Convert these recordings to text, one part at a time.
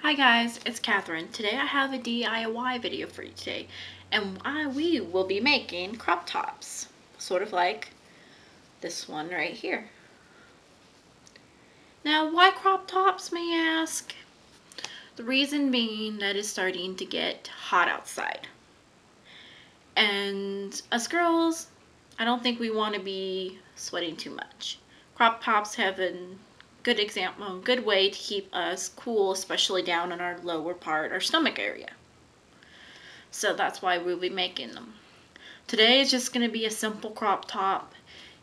Hi guys, it's Catherine. Today I have a DIY video for you today, and we will be making crop tops, sort of like this one right here. Now, why crop tops, may you ask? The reason being that it's starting to get hot outside. And us girls, I don't think we want to be sweating too much. Crop tops have a good way to keep us cool, especially down in our lower part, our stomach area. So that's why we'll be making them. Today is just going to be a simple crop top.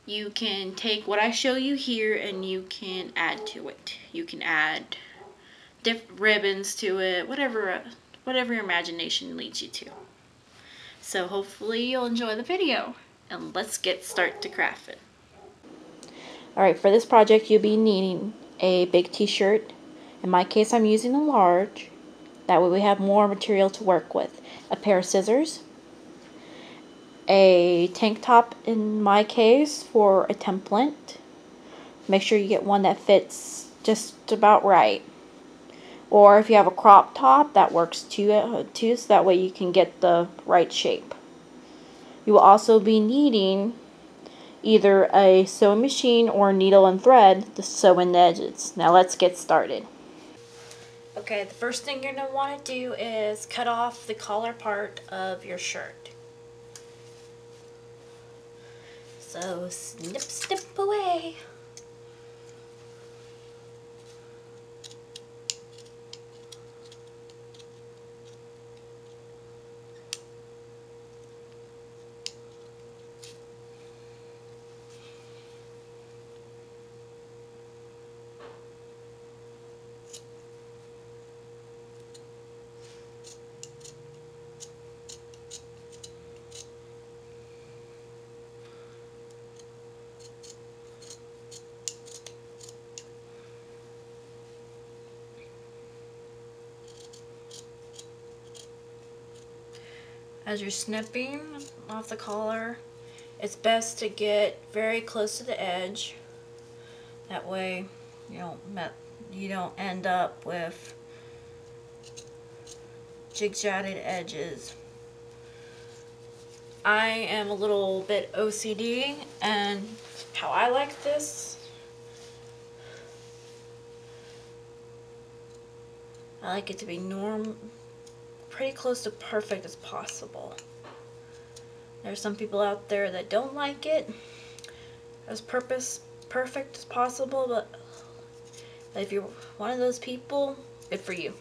You can take what I show you here and you can add to it. You can add different ribbons to it, whatever your imagination leads you to. So hopefully you'll enjoy the video, and let's get started to craft it. Alright, for this project you'll be needing a big t-shirt. In my case I'm using a large. That way we have more material to work with. A pair of scissors, a tank top in my case for a template. Make sure you get one that fits just about right. Or if you have a crop top, that works too, so that way you can get the right shape. You will also be needing either a sewing machine or needle and thread to sew in the edges. Now let's get started. Okay, the first thing you're going to want to do is cut off the collar part of your shirt. So snip, snip away. As you're snipping off the collar, it's best to get very close to the edge. That way you don't end up with jig-jagged edges. I am a little bit OCD, and how I like this, I like it to be pretty close to perfect as possible. There's some people out there that don't like it as perfect as possible, but if you're one of those people, good for you.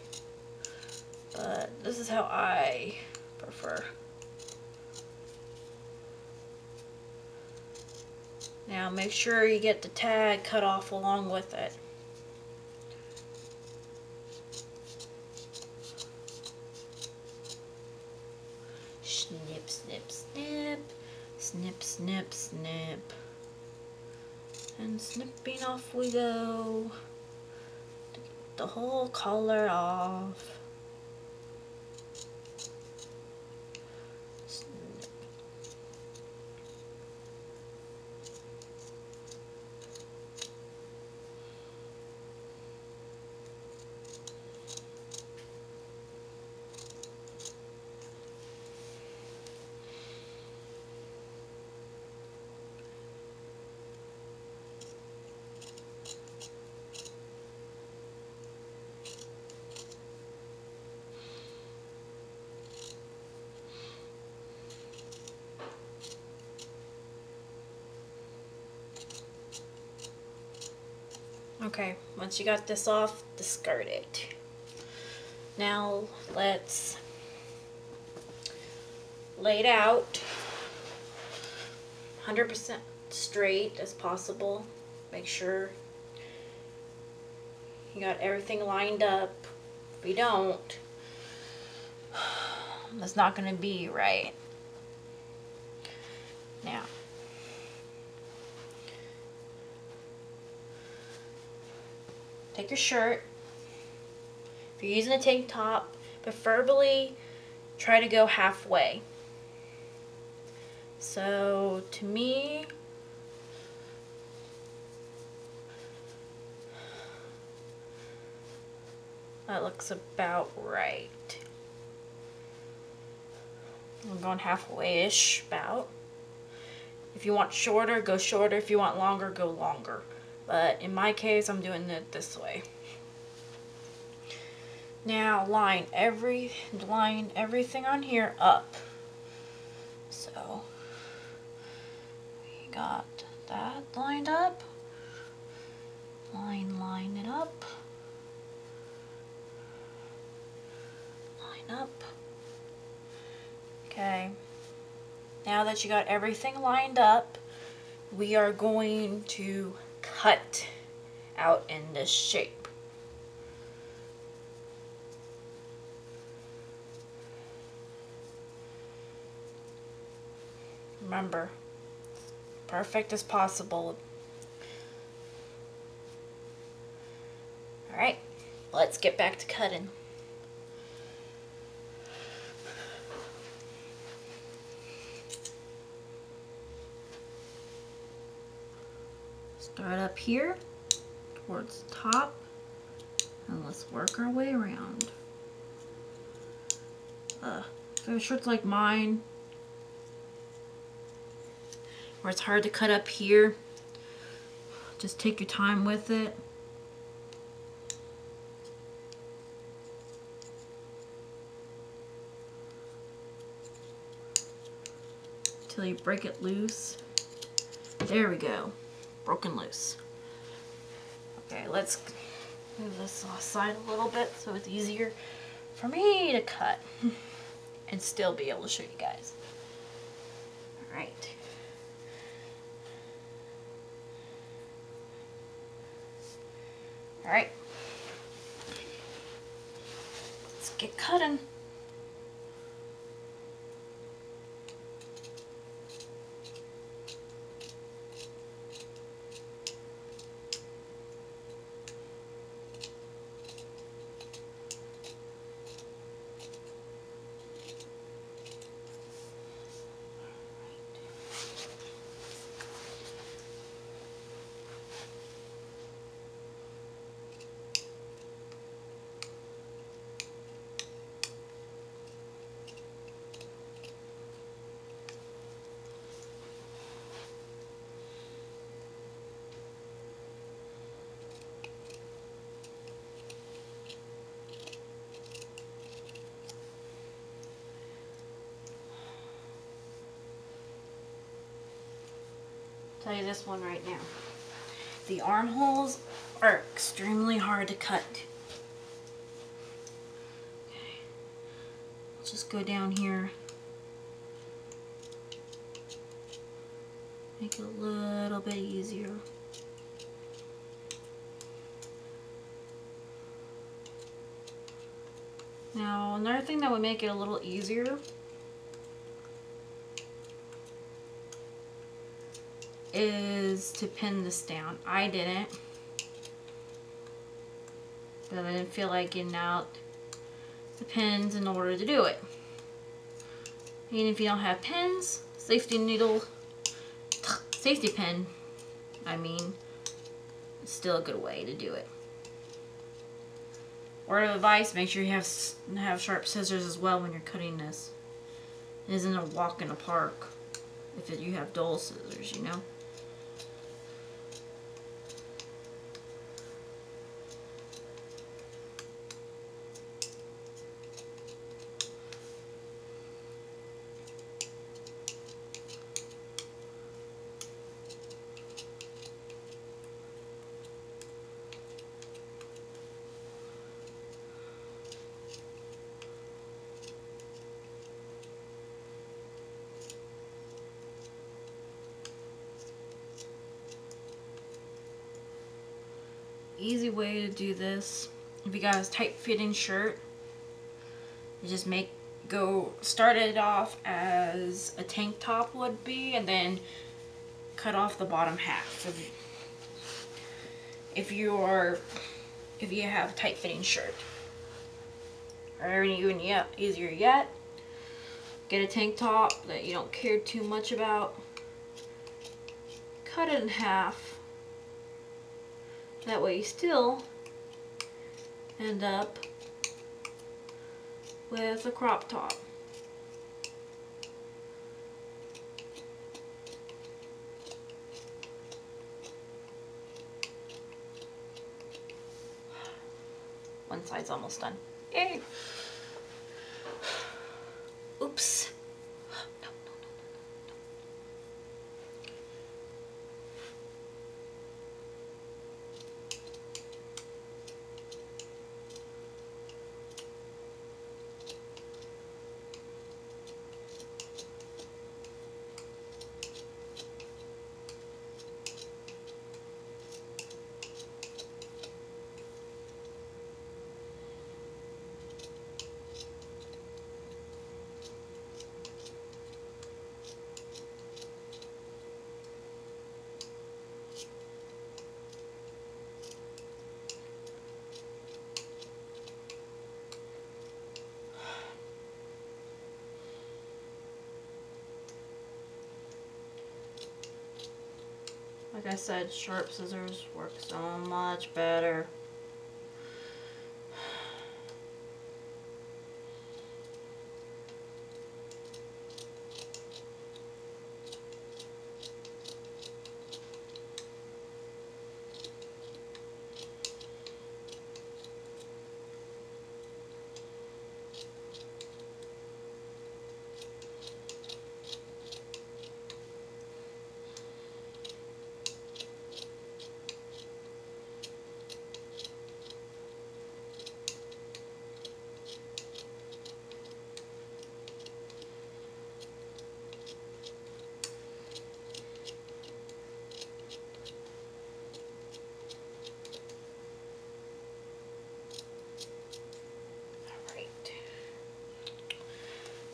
But this is how I prefer. Now make sure you get the tag cut off along with it. Snip, snip, snip. Snip, snip, snip. And snipping off we go to get the whole collar off. Snip. Okay, once you got this off, discard it. Now let's lay it out 100% straight as possible. Make sure you got everything lined up. If you don't, that's not going to be right. Now, take your shirt. If you're using a tank top, preferably try to go halfway. So to me, That looks about right. I'm going halfway-ish, about. If you want shorter, go shorter. If you want longer, go longer. But in my case, I'm doing it this way. Now line everything on here up. So we got that lined up. Line it up. Line up. Okay. Now that you got everything lined up, we are going to cut out in this shape. Remember, perfect as possible. Alright, let's get back to cutting. Start up here towards the top, and let's work our way around. So shirts like mine, where it's hard to cut up here, just take your time with it. Till you break it loose. There we go. Broken loose. Okay, let's move this aside a little bit so it's easier for me to cut and still be able to show you guys. Alright. Alright. Let's get cutting. Tell you this one right now. The armholes are extremely hard to cut. Okay. Let's just go down here. Make it a little bit easier. Now, another thing that would make it a little easier is to pin this down. I didn't, but I didn't feel like getting out the pins in order to do it. Even if you don't have pins, safety pin, I mean, it's still a good way to do it. Word of advice, make sure you have sharp scissors as well when you're cutting this. It isn't a walk in the park if you have dull scissors, you know. Easy way to do this, if you got a tight fitting shirt, you just start it off as a tank top would be, and then cut off the bottom half. If you have a tight fitting shirt, or even easier yet, get a tank top that you don't care too much about, cut it in half. That way you still end up with a crop top. One side's almost done. Yay! Oops. No, no, no, no, no. Like I said, sharp scissors work so much better.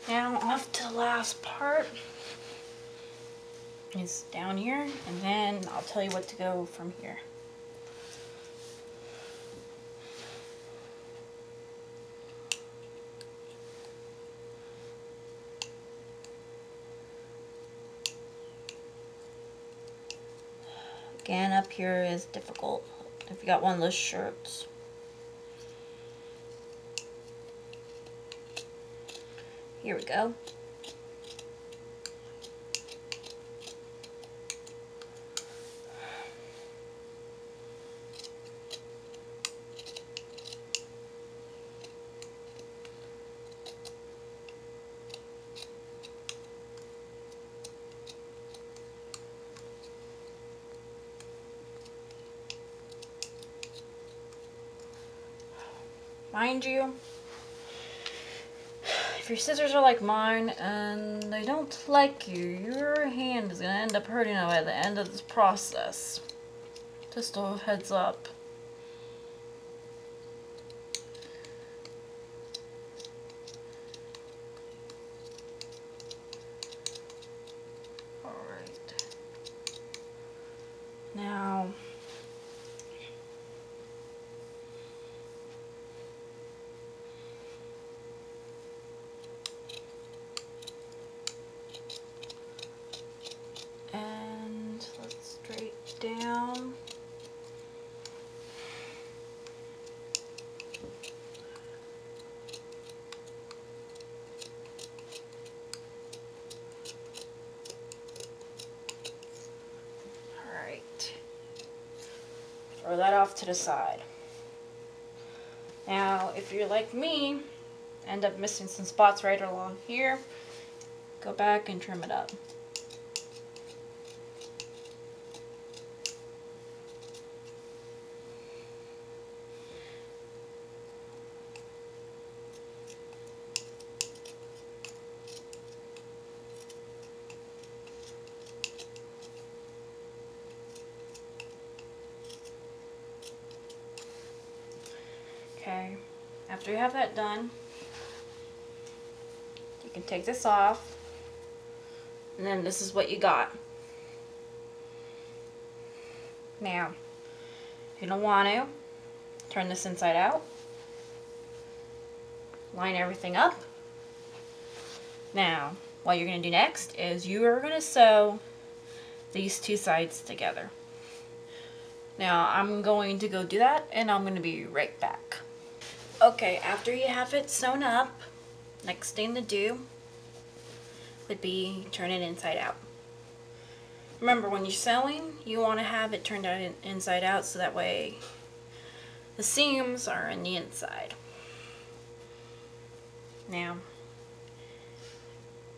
Now off to the last part. It's down here, and then I'll tell you what to go from here. Again, up here is difficult if you got one of those shirts. Here we go. Mind you, if your scissors are like mine and they don't like you, your hand is going to end up hurting by the end of this process. Just a heads up. Alright. Now, and let's straight down. Alright. Throw that off to the side. Now, if you're like me, end up missing some spots right along here, go back and trim it up. Okay, after you have that done, you can take this off, and then this is what you got. Now, if you don't want to, turn this inside out, line everything up. Now, what you're going to do next is you are going to sew these two sides together. Now, I'm going to go do that, and I'm going to be right back. Okay, after you have it sewn up, Next thing to do would be turn it inside out. Remember, when you're sewing, you want to have it turned out inside out so that way the seams are in the inside. Now,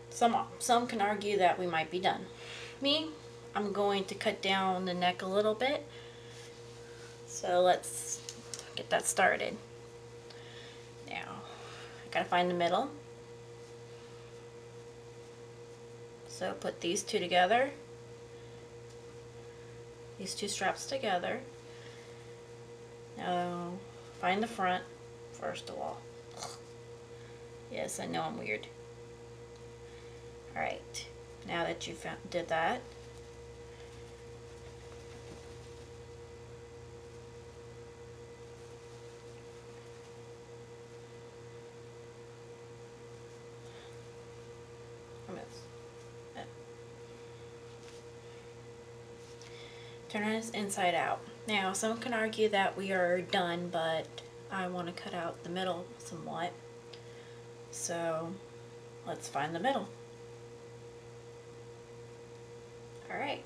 some can argue that we might be done. Me, I'm going to cut down the neck a little bit. So let's get that started. Now, I gotta find the middle. So put these two together. These two straps together. Now, find the front first of all. Yes, I know I'm weird. Alright, now that you did that, turn it inside out. Now, some can argue that we are done, but I want to cut out the middle somewhat. So, let's find the middle. Alright.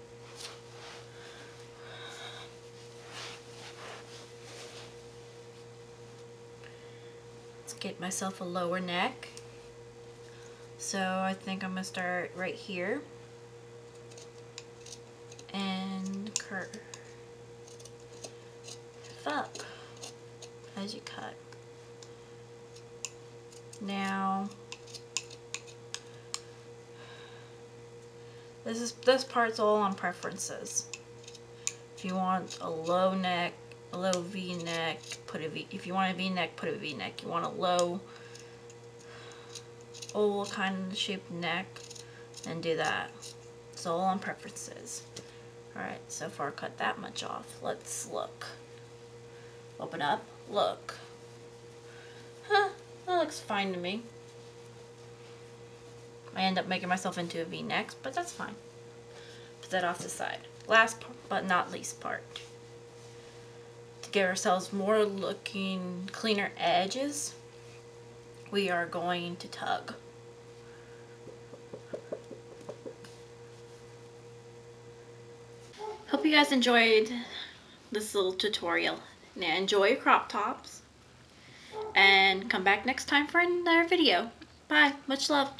Let's get myself a lower neck. So I think I'm going to start right here and curve up as you cut. Now, this part's all on preferences. If you want a low neck, a low V neck, put a V. If you want a V neck, put a V neck. You want a low oval kind of shaped neck, and do that. It's all on preferences. Alright, so far cut that much off. Let's look. Open up, look. Huh, that looks fine to me. I end up making myself into a V-neck, but that's fine. Put that off to the side. Last but not least part. To give ourselves more looking cleaner edges, we are going to tug. Hope you guys enjoyed this little tutorial. Now enjoy your crop tops and come back next time for another video. Bye. Much love.